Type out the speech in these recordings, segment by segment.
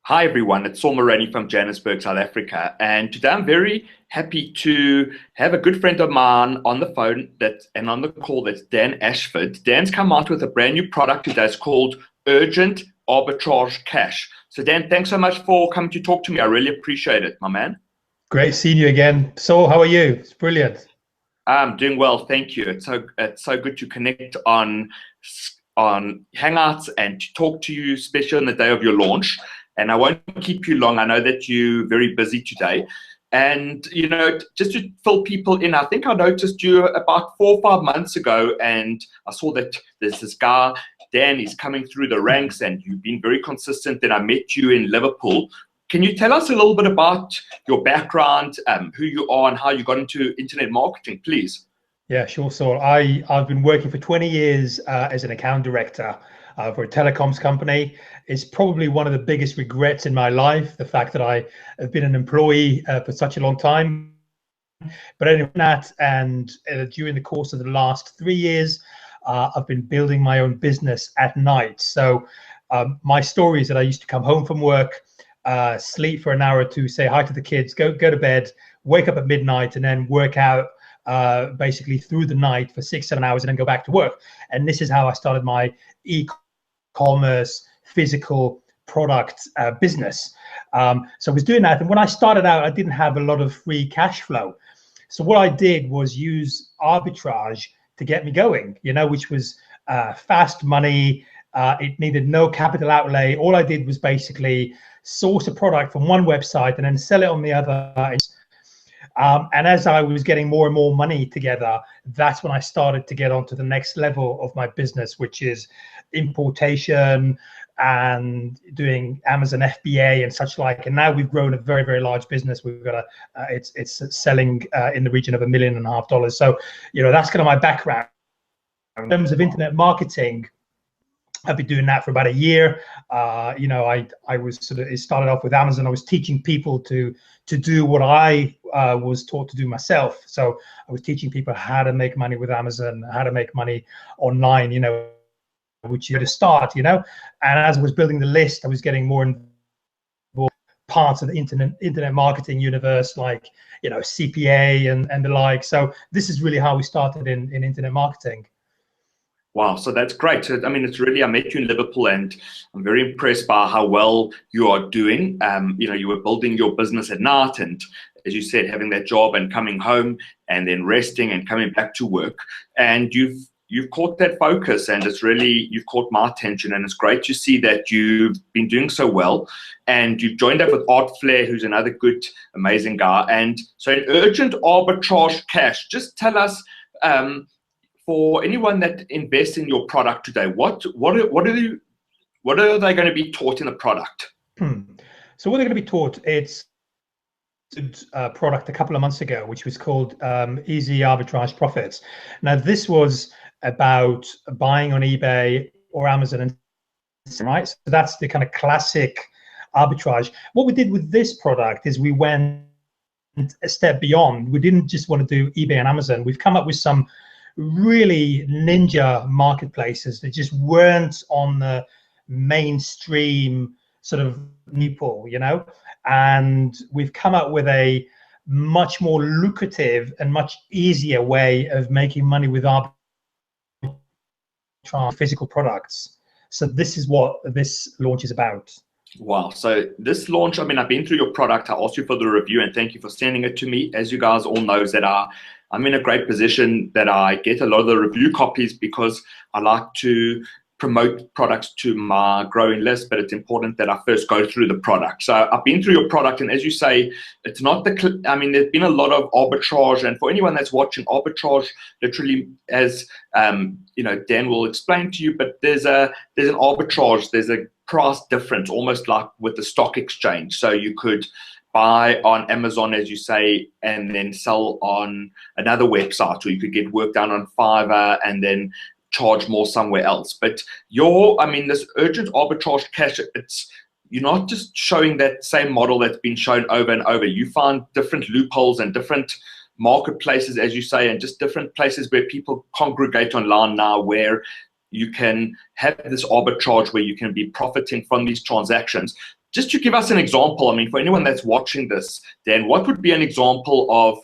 Hi everyone, it's Saul Maraney from Johannesburg, South Africa, and today I'm very happy to have a good friend of mine on the phone and on the call. That's Dan Ashford. Dan's come out with a brand new product today. It's called Urgent Arbitrage Cash. So Dan, thanks so much for coming to talk to me. I really appreciate it, my man. Great seeing you again. Saul, how are you? It's brilliant. I'm doing well, thank you. It's so good to connect on Hangouts and to talk to you, especially on the day of your launch. And I won't keep you long. I know that you're very busy today. And, you know, just to fill people in, I think I noticed you about 4 or 5 months ago, and I saw that there's this guy, Dan, he's coming through the ranks, and you've been very consistent. Then I met you in Liverpool. Can you tell us a little bit about your background, who you are, and how you got into internet marketing, please? Yeah, sure, Saul. I've been working for 20 years as an account director for a telecoms company. It's probably one of the biggest regrets in my life, the fact that I have been an employee for such a long time. But anyway, during the course of the last 3 years, I've been building my own business at night. So my story is that I used to come home from work, sleep for an hour or two, say hi to the kids, go to bed, wake up at midnight, and then work out basically through the night for 6-7 hours, and then go back to work. And this is how I started my e-commerce physical product business. So I was doing that, and when I started out, I didn't have a lot of free cash flow. So what I did was use arbitrage to get me going, you know, which was fast money. It needed no capital outlay. All I did was basically source a product from one website and then sell it on the other. And as I was getting more and more money together, that's when I started to get onto the next level of my business, which is importation and doing Amazon FBA and such like. And now we've grown a very, very large business. We've got it's selling in the region of $1.5 million. So, you know, that's kind of my background. In terms of internet marketing, I've been doing that for about a year. You know, it started off with Amazon. I was teaching people to do what I was taught to do myself. So I was teaching people how to make money with Amazon, how to make money online, you know, which you had to start, you know. And as I was building the list, I was getting more involved parts of the internet marketing universe, like, you know, CPA and the like. So this is really how we started in internet marketing. Wow, so that's great. I mean, it's really, I met you in Liverpool, and I'm very impressed by how well you are doing. You know, you were building your business at night, and as you said, having that job and coming home and then resting and coming back to work. And you've caught that focus, and it's really, you've caught my attention, and it's great to see that you've been doing so well. And you've joined up with Art Flair, who's another good, amazing guy. And so in Urgent Arbitrage Cash, just tell us, for anyone that invests in your product today, what are they going to be taught in the product? So what they're going to be taught, it's a product a couple of months ago, which was called Easy Arbitrage Profits. Now, this was about buying on eBay or Amazon, and right? So that's the kind of classic arbitrage. What we did with this product is we went a step beyond. We didn't just want to do eBay and Amazon. We've come up with some really ninja marketplaces that just weren't on the mainstream sort of people, you know. And we've come up with a much more lucrative and much easier way of making money with our physical products. So this is what this launch is about. Wow. So this launch, I mean, I've been through your product. I asked you for the review, and thank you for sending it to me. As you guys all know, that I'm in a great position that I get a lot of the review copies because I like to promote products to my growing list, but it's important that I first go through the product. So I've been through your product, and as you say, it's not I mean, there's been a lot of arbitrage, and for anyone that's watching, arbitrage literally, as you know, Dan will explain to you, but there's an arbitrage, there's a price difference, almost like with the stock exchange. So you could buy on Amazon, as you say, and then sell on another website, or you could get work done on Fiverr and then charge more somewhere else. But I mean, this Urgent Arbitrage Cash, you're not just showing that same model that's been shown over and over. You find different loopholes and different marketplaces, as you say, and just different places where people congregate online now, where you can have this arbitrage where you can be profiting from these transactions. Just to give us an example, I mean, for anyone that's watching this, Dan, what would be an example of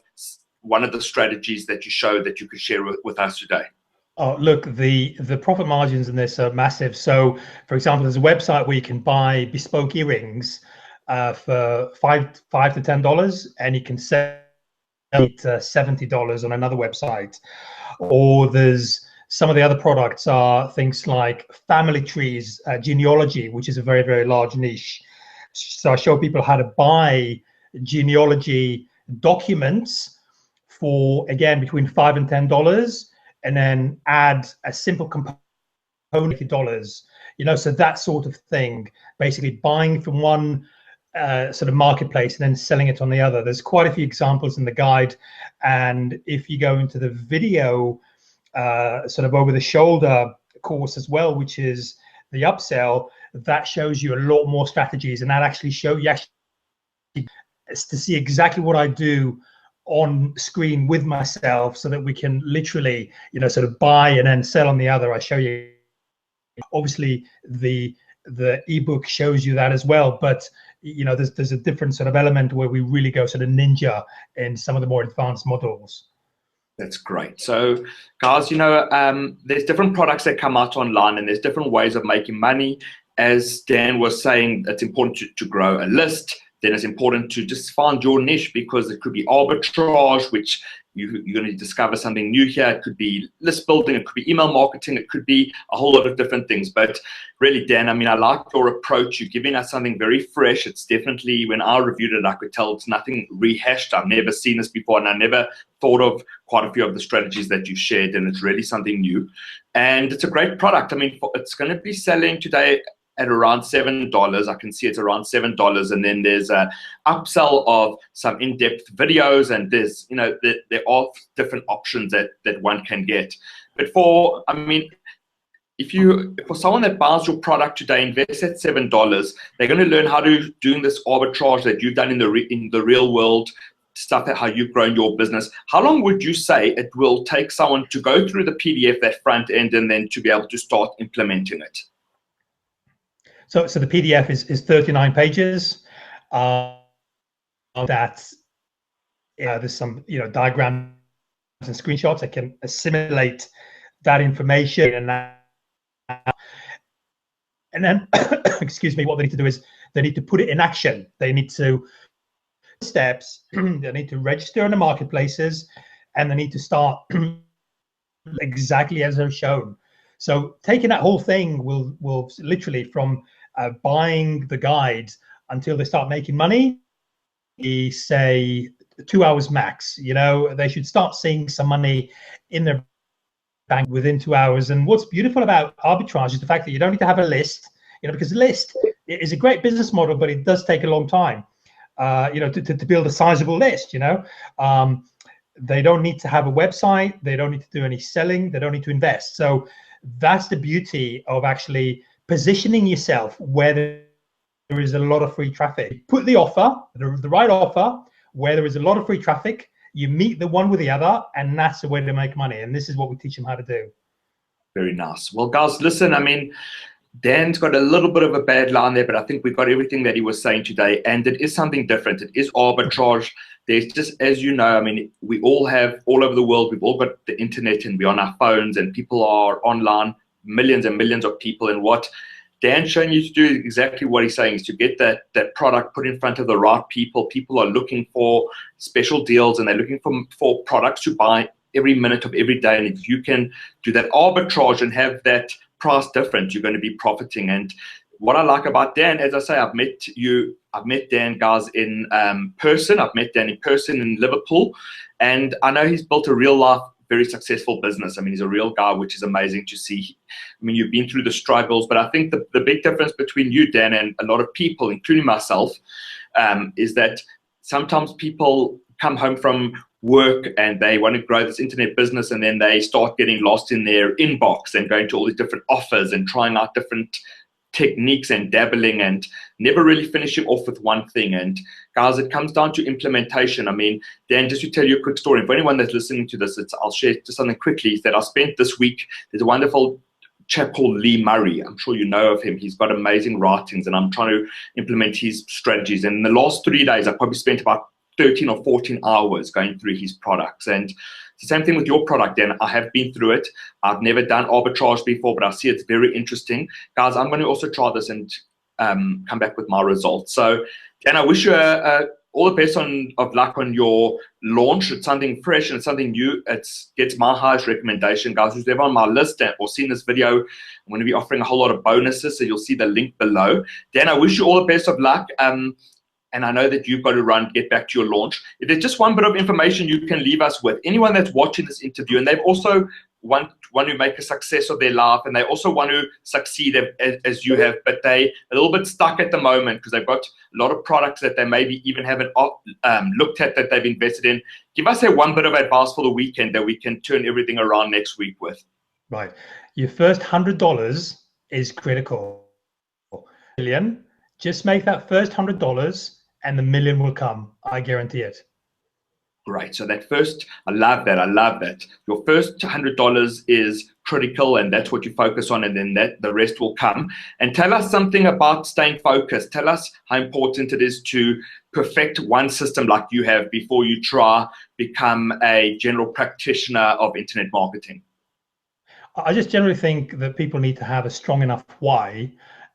one of the strategies that you showed that you could share with us today? Oh, look, the profit margins in this are massive. So, for example, there's a website where you can buy bespoke earrings for $5 to $10, and you can sell it $70 on another website. Or there's some of the other products are things like family trees, genealogy, which is a very, very large niche. So I show people how to buy genealogy documents for, again, between $5 and $10, and then add a simple component $80, so that sort of thing, basically buying from one sort of marketplace and then selling it on the other. There's quite a few examples in the guide, and if you go into the video sort of over the shoulder course as well, which is the upsell, that shows you a lot more strategies, and that actually show you to see exactly what I do on screen with myself, so that we can literally sort of buy and then sell on the other. I show you, obviously the ebook shows you that as well, but there's a different sort of element where we really go sort of ninja in some of the more advanced models. That's great. So guys, there's different products that come out online, and there's different ways of making money. As Dan was saying, it's important to grow a list. Then it's important to just find your niche, because it could be arbitrage, which you're going to discover something new here. It could be list building, it could be email marketing, it could be a whole lot of different things. But really, Dan, I mean, I like your approach. You're giving us something very fresh. It's definitely, when I reviewed it, I could tell it's nothing rehashed. I've never seen this before, and I never thought of quite a few of the strategies that you shared, and it's really something new. And it's a great product. I mean, it's going to be selling today at around $7. I can see it's around $7, and then there's a upsell of some in-depth videos, and there's there are different options that one can get. But for someone that buys your product today, invest at $7, they're going to learn how to doing this arbitrage that you've done in the real world stuff, how you've grown your business. How long would you say it will take someone to go through the PDF, that front end, and then to be able to start implementing it? So the PDF is 39 pages. There's some diagrams and screenshots. I can assimilate that information, and then excuse me, what they need to do is they need to put it in action. They need to steps. They need to register in the marketplaces, and they need to start exactly as they're shown. So taking that whole thing will literally from buying the guide until they start making money, say 2 hours max. They should start seeing some money in their bank within 2 hours. And what's beautiful about arbitrage is the fact that you don't need to have a list, because a list is a great business model, but it does take a long time, to build a sizable list. They don't need to have a website. They don't need to do any selling. They don't need to invest. So that's the beauty of actually positioning yourself where there is a lot of free traffic. Put the offer, the right offer, where there is a lot of free traffic. You meet the one with the other, and that's the way to make money. And this is what we teach them how to do. Very nice. Well, guys, listen, I mean, Dan's got a little bit of a bad line there, but I think we got everything that he was saying today. And it is something different. It is arbitrage. There's just, as you know, I mean, we all have all over the world, we've all got the internet, and we're on our phones, and people are online, millions and millions of people. And what Dan's showing you to do exactly what he's saying, is to get that product put in front of the right people. People are looking for special deals, and they're looking for products to buy every minute of every day. And if you can do that arbitrage and have that price difference, you're going to be profiting. And what I like about Dan, as I say, I've met Dan, guys, in person. I've met Dan in person in Liverpool, and I know he's built a real life, very successful business. I mean, he's a real guy, which is amazing to see. I mean, you've been through the struggles, but I think the big difference between you, Dan, and a lot of people, including myself, is that sometimes people come home from work and they want to grow this internet business, and then they start getting lost in their inbox and going to all these different offers and trying out different techniques and dabbling and never really finishing off with one thing. And guys, it comes down to implementation. I mean, Dan, just to tell you a quick story, for anyone that's listening to this, I'll share just something quickly, is that I spent this week, there's a wonderful chap called Lee Murray. I'm sure you know of him. He's got amazing writings, and I'm trying to implement his strategies. And in the last 3 days, I probably spent about 13 or 14 hours going through his products. And it's the same thing with your product, Dan. I have been through it. I've never done arbitrage before, but I see it's very interesting. Guys, I'm going to also try this and come back with my results. So, Dan, I wish you all the best of luck on your launch. It's something fresh and it's something new. It gets my highest recommendation. Guys, who's ever on my list or seen this video, I'm going to be offering a whole lot of bonuses, so you'll see the link below. Dan, I wish you all the best of luck. And I know that you've got to get back to your launch. If there's just one bit of information you can leave us with, anyone that's watching this interview and they've also want to make a success of their life, and they also want to succeed as you have, but they a little bit stuck at the moment because they've got a lot of products that they maybe even haven't looked at, that they've invested in. Give us one bit of advice for the weekend that we can turn everything around next week with. Right. Your first $100 is critical. Million. Just make that first $100 and the million will come. I guarantee it. Great. So that first, I love that. I love that. Your first $100 is critical, and that's what you focus on, and then the rest will come. And tell us something about staying focused. Tell us how important it is to perfect one system like you have before you try become a general practitioner of internet marketing. I just generally think that people need to have a strong enough why,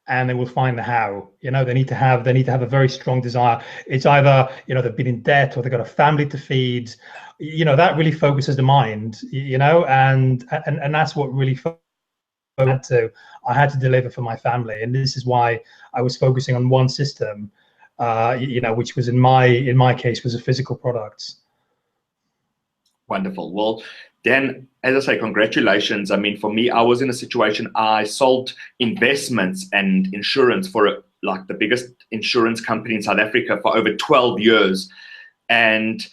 and they will find the how. You know, they need to have a very strong desire. It's either, you know, they've been in debt or they've got a family to feed. You know, that really focuses the mind, you know, and that's what really I had to deliver for my family. And this is why I was focusing on one system, you know, which was in my case was a physical products. Wonderful. Well, Dan, as I say, congratulations. I mean, for me, I was in a situation, I sold investments and insurance for like the biggest insurance company in South Africa for over 12 years. And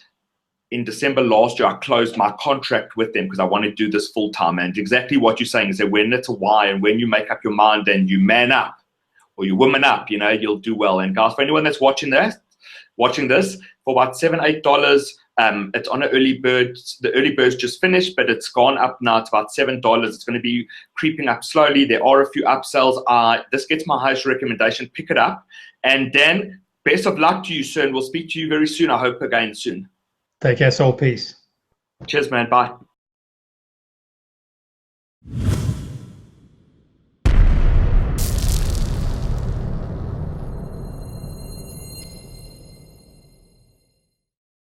in December last year, I closed my contract with them because I wanted to do this full time. And exactly what you're saying is that when it's a why and when you make up your mind and you man up or you woman up, you know, you'll do well. And guys, for anyone that's watching this for about $7, $8, it's on an early bird. The early bird's just finished, but it's gone up now. It's about $7. It's going to be creeping up slowly. There are a few upsells. This gets my highest recommendation. Pick it up. And Dan, best of luck to you, sir. And we'll speak to you very soon. I hope again soon. Take care, Saul. Peace. Cheers, man. Bye.